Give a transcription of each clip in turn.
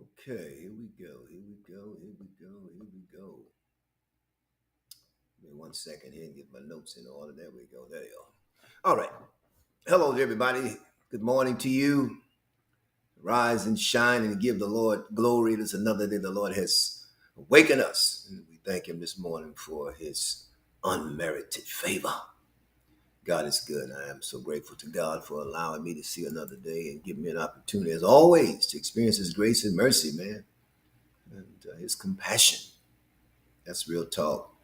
Okay, here we go. Here we go. Here we go. Here we go. Give me 1 second here and get my notes in order. There we go. There you are. All right. Hello, everybody. Good morning to you. Rise and shine and give the Lord glory. It is another day the Lord has awakened us. And we thank Him this morning for His unmerited favor. God is good. I am so grateful to God for allowing me to see another day and give me an opportunity, as always, to experience His grace and mercy, man, and His compassion. That's real talk.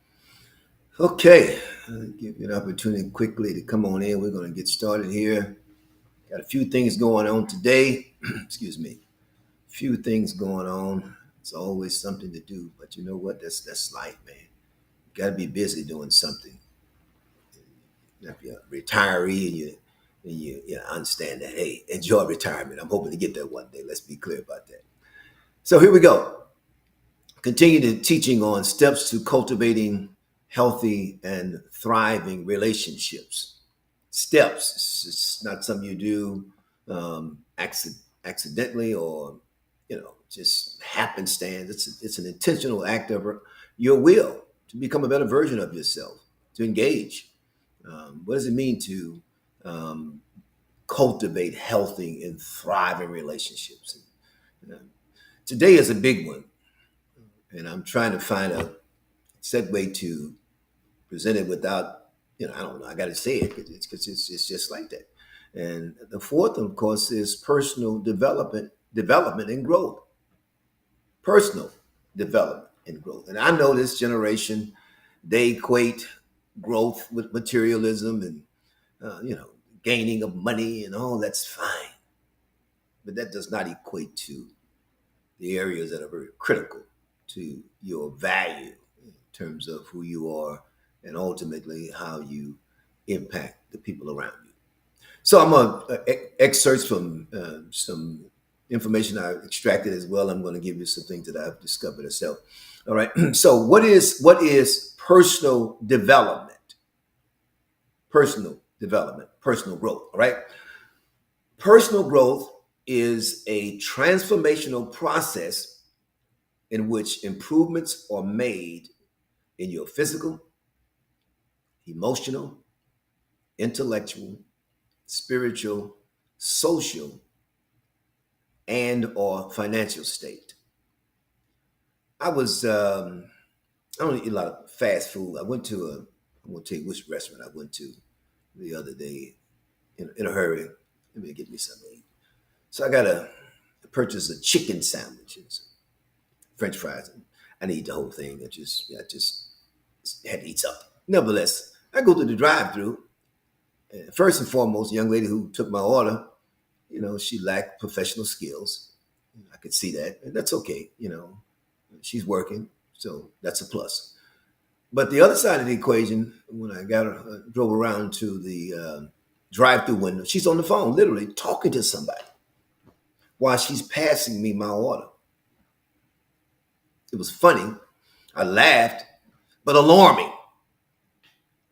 Okay, I'll give you an opportunity quickly to come on in. We're going to get started here. Got a few things going on today. Excuse me. A few things going on. It's always something to do, but you know what? That's life, man. You got to be busy doing something. If you're a retiree and you understand that, hey, enjoy retirement. I'm hoping to get there one day. Let's be clear about that. So here we go. Continue the teaching on steps to cultivating healthy and thriving relationships. Steps. It's not something you do accidentally or just happenstance. It's an intentional act of your will to become a better version of yourself, to engage. What does it mean to um, cultivate healthy and thriving relationships? And, today is a big one, and I'm trying to find a segue to present it without, I don't know, I got to say it because it's just like that. And the fourth, of course, is personal development and growth. Personal development and growth. And I know this generation, they equate growth with materialism and, gaining of money and all that's fine. But that does not equate to the areas that are very critical to your value in terms of who you are and ultimately how you impact the people around you. So I'm going to excerpts from some information I extracted as well. I'm going to give you some things that I've discovered myself. All right. So what is personal development? Personal development, personal growth. All right. Personal growth is a transformational process in which improvements are made in your physical, emotional, intellectual, spiritual, social, and or financial state. I was I don't eat a lot of fast food. I won't tell you which restaurant I went to the other day in a hurry. Let me get me something to eat. So I got to purchase a chicken sandwich and some French fries. I didn't eat the whole thing. I just had to eat something. Nevertheless, I go to the drive-through. First and foremost, the young lady who took my order, she lacked professional skills. I could see that, and that's okay. She's working, so that's a plus. But the other side of the equation, when I drove around to the drive-through window, she's on the phone, literally talking to somebody while she's passing me my order. It was funny. I laughed, but alarming.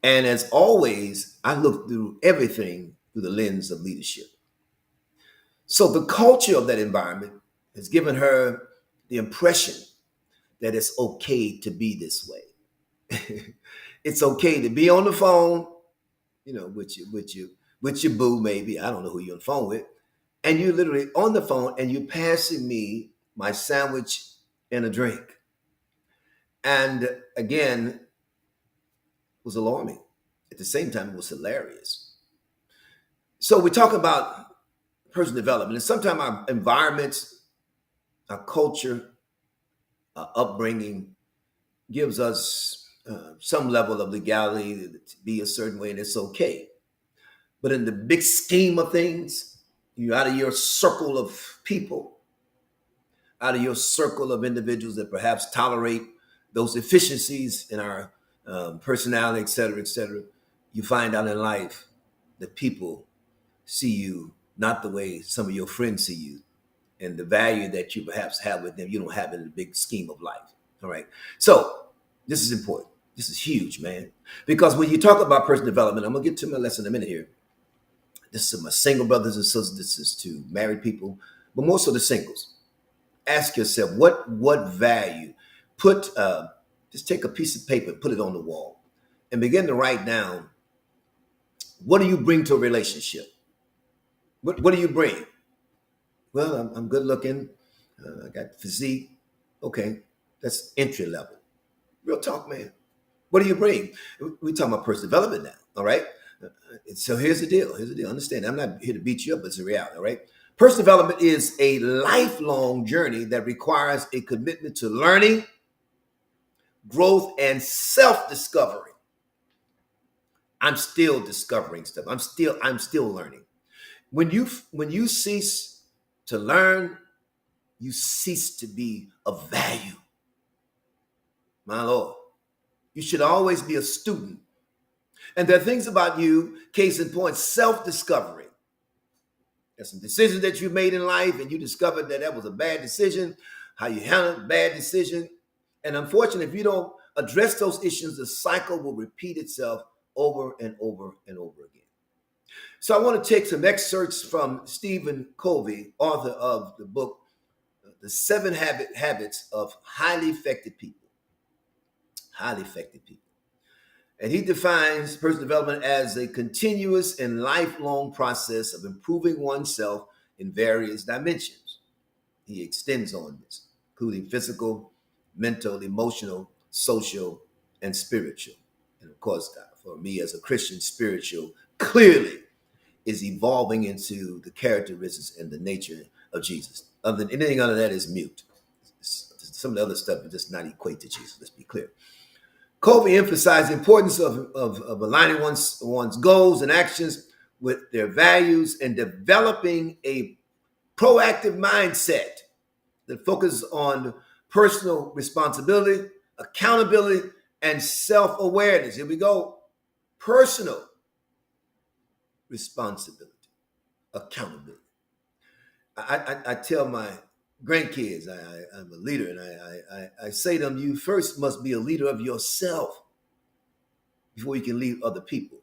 And as always, I look through everything through the lens of leadership. So the culture of that environment has given her the impression that it's okay to be this way. It's okay to be on the phone, with your boo, maybe. I don't know who you're on the phone with. And you're literally on the phone and you're passing me my sandwich and a drink. And again, it was alarming. At the same time, it was hilarious. So we talk about personal development, and sometimes our environments, our culture, our upbringing gives us some level of legality to be a certain way, and it's okay. But in the big scheme of things, you're out of your circle of people, out of your circle of individuals that perhaps tolerate those deficiencies in our personality, et cetera, you find out in life that people see you not the way some of your friends see you, and the value that you perhaps have with them, you don't have in the big scheme of life. All right. So this is important. This is huge, man. Because when you talk about personal development, I'm going to get to my lesson in a minute here. This is my single brothers and sisters. This is to married people, but more so the singles. Ask yourself what value. Put just take a piece of paper, put it on the wall, and begin to write down what do you bring to a relationship. What do you bring? Well, I'm good looking. I got physique. Okay, that's entry level. Real talk, man. What do you bring? We're talking about personal development now. All right. So here's the deal. Here's the deal. Understand, I'm not here to beat you up, but it's a reality. All right. Personal development is a lifelong journey that requires a commitment to learning, growth, and self-discovery. I'm still discovering stuff. I'm still learning. When you cease to learn, you cease to be of value. My Lord. You should always be a student. And there are things about you, case in point, self-discovery. There's some decisions that you made in life and you discovered that that was a bad decision, how you handled a bad decision. And unfortunately, if you don't address those issues, the cycle will repeat itself over and over and over again. So I want to take some excerpts from Stephen Covey, author of the book, The Seven Habits of Highly Effective People. Highly effective people. And he defines personal development as a continuous and lifelong process of improving oneself in various dimensions. He extends on this, including physical, mental, emotional, social, and spiritual. And of course, for me as a Christian, spiritual clearly is evolving into the characteristics and the nature of Jesus. Other than anything other than that is mute. Some of the other stuff does not equate to Jesus. Let's be clear. Covey emphasized the importance of aligning one's goals and actions with their values and developing a proactive mindset that focuses on personal responsibility, accountability, and self-awareness. Here we go. Personal responsibility, accountability. I tell my grandkids, I'm a leader, and I say to them, you first must be a leader of yourself before you can lead other people.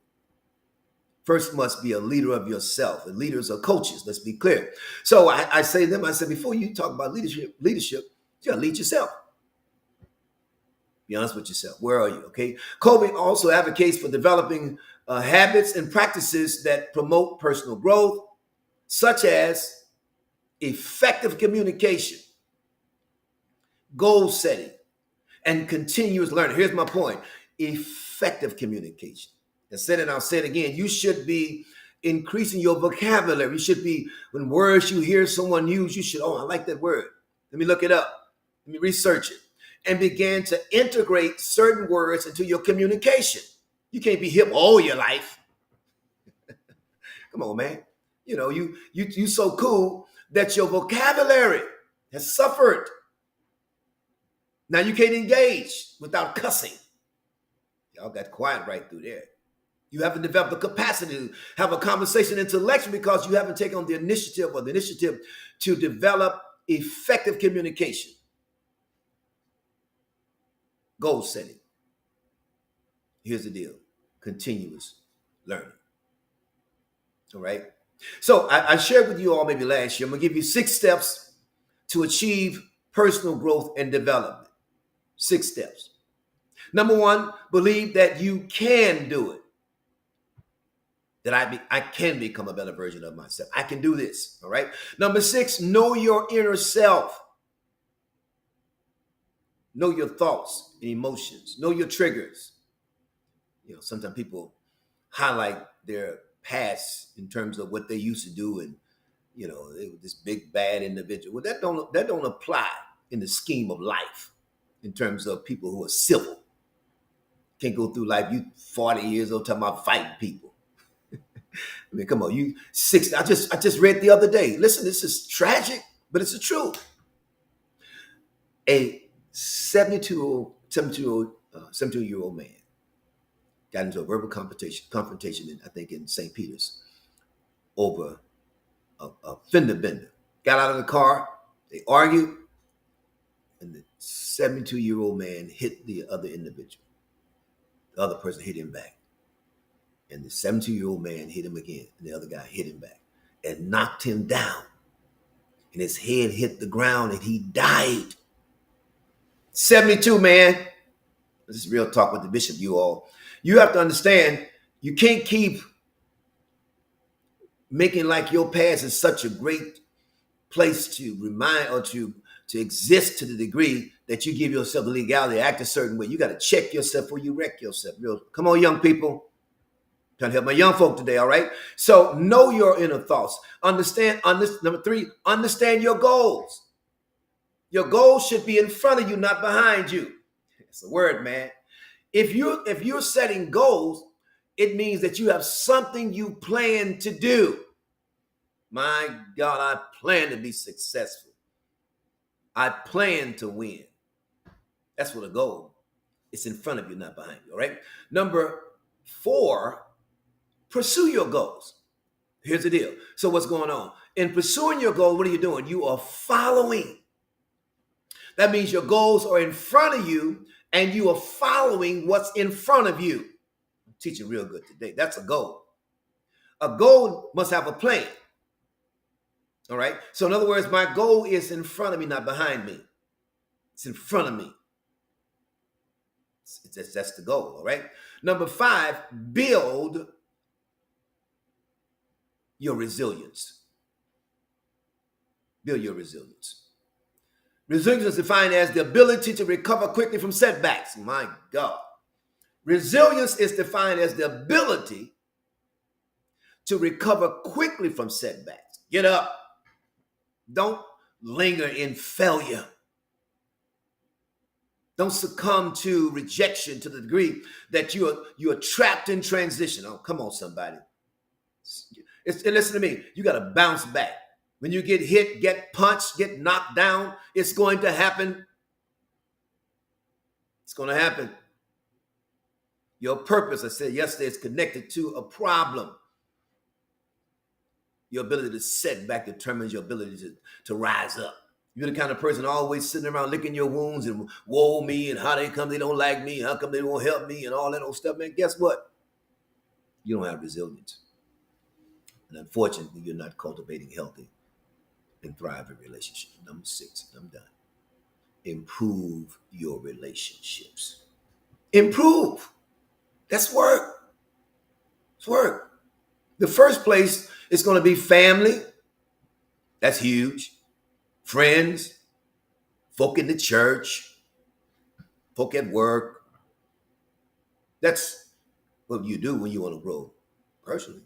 First must be a leader of yourself. And leaders are coaches, let's be clear. So I say to them, I said, before you talk about leadership, you gotta lead yourself. Be honest with yourself. Where are you? Okay. Covey also advocates for developing habits and practices that promote personal growth, such as effective communication, goal setting, and continuous learning. Here's my point. Effective communication. I said it, and I'll say it again. You should be increasing your vocabulary. You should be, when words you hear someone use, you should, oh, I like that word. Let me look it up. Let me research it. And begin to integrate certain words into your communication. You can't be hip all your life. Come on, man. You know, you so cool that your vocabulary has suffered. Now you can't engage without cussing. Y'all got quiet right through there. You haven't developed the capacity to have a conversation intellectually because you haven't taken on the initiative to develop effective communication. Goal setting. Here's the deal. Continuous learning. All right. So I shared with you all maybe last year. I'm going to give you 6 steps to achieve personal growth and development. 6 steps. Number 1, believe that you can do it. That I can become a better version of myself. I can do this. All right. Number 6, know your inner self. Know your thoughts and emotions. Know your triggers. You know, sometimes people highlight their past in terms of what they used to do, and you know, they were this big bad individual. Well, that don't apply in the scheme of life in terms of people who are civil. Can't go through life. You 40 years old talking about fighting people. I mean, come on, you 60. I just read the other day. Listen, this is tragic, but it's the truth. A 72-year-old man got into a verbal confrontation in, I think, in St. Peter's over a fender bender. Got out of the car, they argued, and the 72-year-old man hit the other individual. The other person hit him back. And the 72-year-old man hit him again, and the other guy hit him back and knocked him down. and his head hit the ground and he died. 72, man. This is real talk with the bishop, you all. You have to understand, you can't keep making like your past is such a great place to remind or to exist to the degree that you give yourself the legality to act a certain way. You got to check yourself before you wreck yourself. Real, come on, young people. Trying to help my young folk today, all right? So know your inner thoughts. Understand, number 3, understand your goals. Your goals should be in front of you, not behind you. It's a word, man. If you're setting goals, it means that you have something you plan to do. My God, I plan to be successful. I plan to win. That's what a goal. It's in front of you, not behind you. All right. Number 4, pursue your goals. Here's the deal. So what's going on? In pursuing your goal, what are you doing? You are following. That means your goals are in front of you and you are following what's in front of you. I'm teaching real good today. That's a goal. A goal must have a plan. All right. So in other words, my goal is in front of me, not behind me. It's in front of me. That's the goal. All right. Number 5, build your resilience. Build your resilience. Resilience is defined as the ability to recover quickly from setbacks. My God. Resilience is defined as the ability to recover quickly from setbacks. Get up. Don't linger in failure. Don't succumb to rejection to the degree that you are trapped in transition. Oh, come on, somebody. Listen to me. You got to bounce back. When you get hit, get punched, get knocked down, it's going to happen. It's going to happen. Your purpose, I said yesterday, is connected to a problem. Your ability to set back determines your ability to rise up. You're the kind of person always sitting around licking your wounds and woe me and how they come they don't like me, how come they won't help me and all that old stuff, man. Guess what? You don't have resilience. And unfortunately, you're not cultivating healthy and thriving relationships. Number 6, I'm done. Improve your relationships. Improve. That's work. It's work. The first place is going to be family. That's huge. Friends, folk in the church, folk at work. That's what you do when you want to grow personally.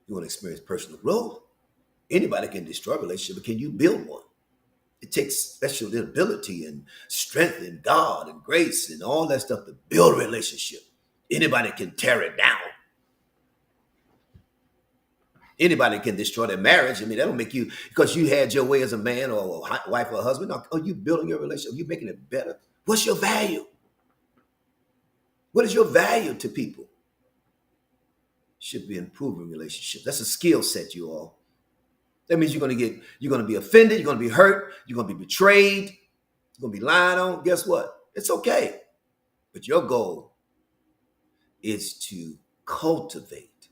You want to experience personal growth. Anybody can destroy a relationship, but can you build one? It takes special ability and strength and God and grace and all that stuff to build a relationship. Anybody can tear it down. Anybody can destroy their marriage. I mean, that don't make you, because you had your way as a man or a wife or a husband. Are you building your relationship? Are you making it better? What's your value? What is your value to people? Should be improving relationships. That's a skill set, you all. That means you're going to be offended, you're going to be hurt, you're going to be betrayed, you're going to be lied on. Guess what? It's okay. But your goal is to cultivate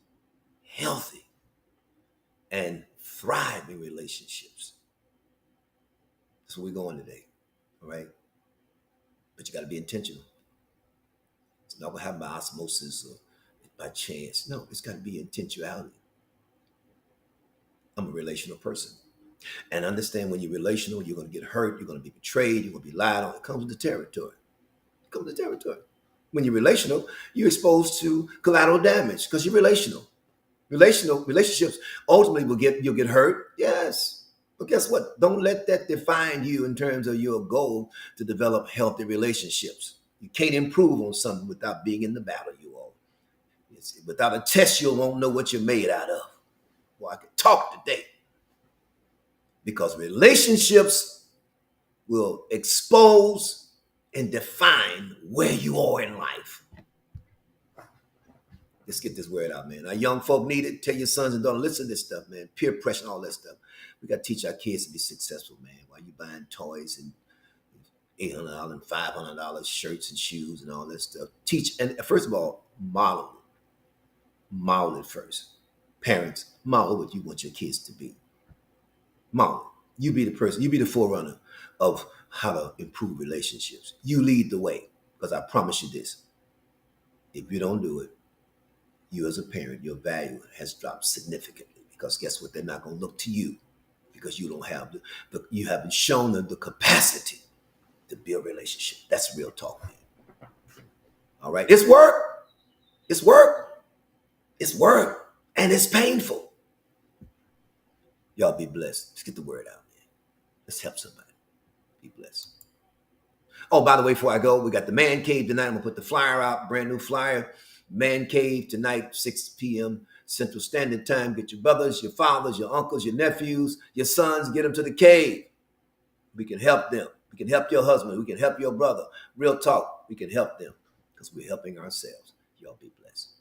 healthy and thriving relationships. That's where we're going today. All right. But you got to be intentional. It's not going to happen by osmosis or by chance. No, it's got to be intentionality. I'm a relational person. And understand when you're relational, you're going to get hurt, you're going to be betrayed, you're going to be lied on. It comes with the territory. It comes with the territory. When you're relational, you're exposed to collateral damage because you're relational. Relationships ultimately you'll get hurt. Yes. But guess what? Don't let that define you in terms of your goal to develop healthy relationships. You can't improve on something without being in the battle, you all. Without a test, you won't know what you're made out of. Well, I could talk today. Because relationships will expose and define where you are in life. Let's get this word out, man. Our young folk need it. Tell your sons and daughters, listen to this stuff, man. Peer pressure and all that stuff. We got to teach our kids to be successful, man. While you buying toys and $800 and $500 shirts and shoes and all that stuff. Teach, and first of all, model it. Model it first. Parents, model what you want your kids to be. Mama, you be the person, you be the forerunner of how to improve relationships. You lead the way. Because I promise you this, if you don't do it, you as a parent, your value has dropped significantly. Because guess what? They're not going to look to you because you don't have you haven't shown them the capacity to build a relationship. That's real talk, man. All right. It's work. It's work. It's work. And it's painful. Y'all be blessed. Let's get the word out, man. Let's help somebody. Be blessed. Oh, by the way, before I go, we got the Man Cave tonight. I'm going to put the flyer out, brand new flyer. Man Cave tonight, 6 p.m. Central Standard Time. Get your brothers, your fathers, your uncles, your nephews, your sons, get them to the cave. We can help them. We can help your husband. We can help your brother. Real talk, we can help them because we're helping ourselves. Y'all be blessed.